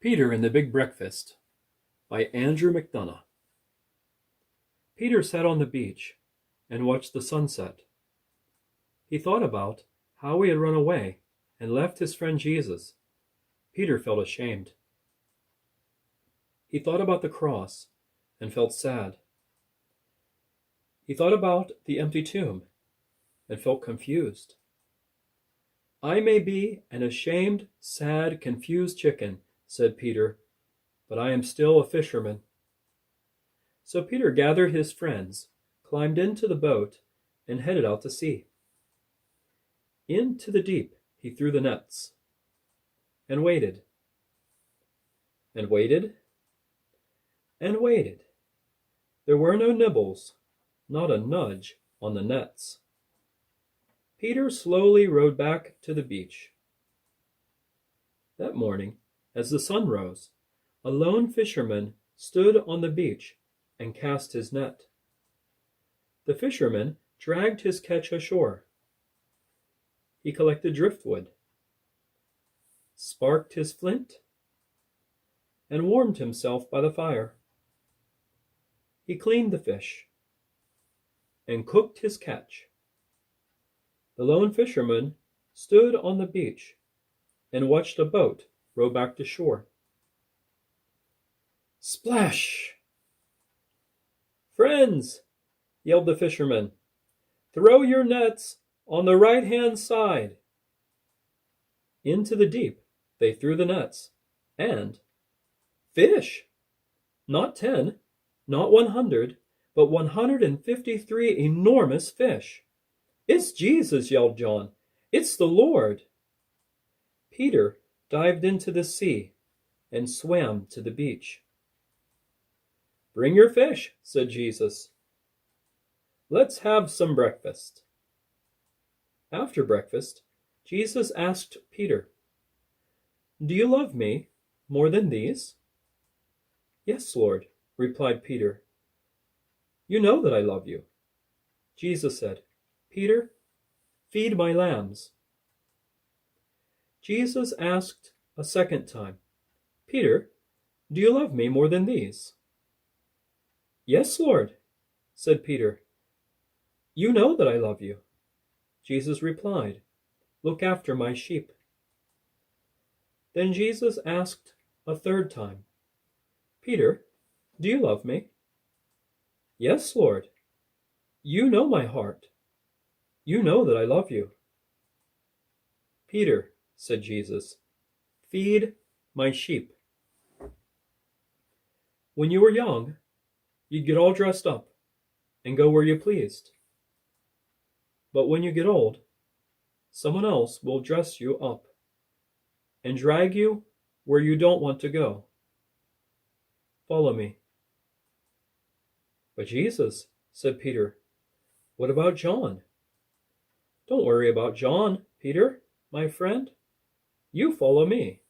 Peter and the Big Breakfast by Andrew McDonough. Peter sat on the beach and watched the sunset. He thought about how he had run away and left his friend Jesus. Peter felt ashamed. He thought about the cross and felt sad. He thought about the empty tomb and felt confused. "I may be an ashamed, sad, confused chicken," said Peter, "but I am still a fisherman." So Peter gathered his friends, climbed into the boat, and headed out to sea. Into the deep he threw the nets, and waited, and waited, and waited. There were no nibbles, not a nudge on the nets. Peter slowly rowed back to the beach. That morning, as the sun rose, a lone fisherman stood on the beach and cast his net. The fisherman dragged his catch ashore. He collected driftwood, sparked his flint, and warmed himself by the fire. He cleaned the fish and cooked his catch. The lone fisherman stood on the beach and watched a boat row back to shore. Splash! "Friends," yelled the fisherman, "throw your nets on the right-hand side." Into the deep they threw the nets, and fish! Not 10, not 100, but 153 enormous fish. "It's Jesus," yelled John. "It's the Lord." Peter dived into the sea and swam to the beach. "Bring your fish," said Jesus. "Let's have some breakfast." After breakfast, Jesus asked Peter, "Do you love me more than these?" "Yes, Lord," replied Peter. "You know that I love you." Jesus said, "Peter, feed my lambs." Jesus asked a second time, "Peter, do you love me more than these?" "Yes, Lord," said Peter. "You know that I love you." Jesus replied, "Look after my sheep." Then Jesus asked a third time, "Peter, do you love me?" "Yes, Lord. You know my heart. You know that I love you." "Peter," said Jesus, "feed my sheep." When you were young, you'd get all dressed up and go where you pleased. But when you get old, someone else will dress you up and drag you where you don't want to go. Follow me. "But Jesus," said Peter, "what about John?" "Don't worry about John, Peter, my friend. You follow me."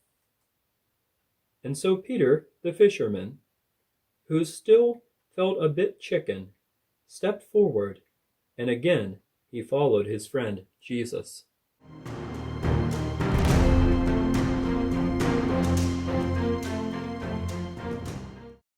And so Peter, the fisherman, who still felt a bit chicken, stepped forward, and again he followed his friend Jesus.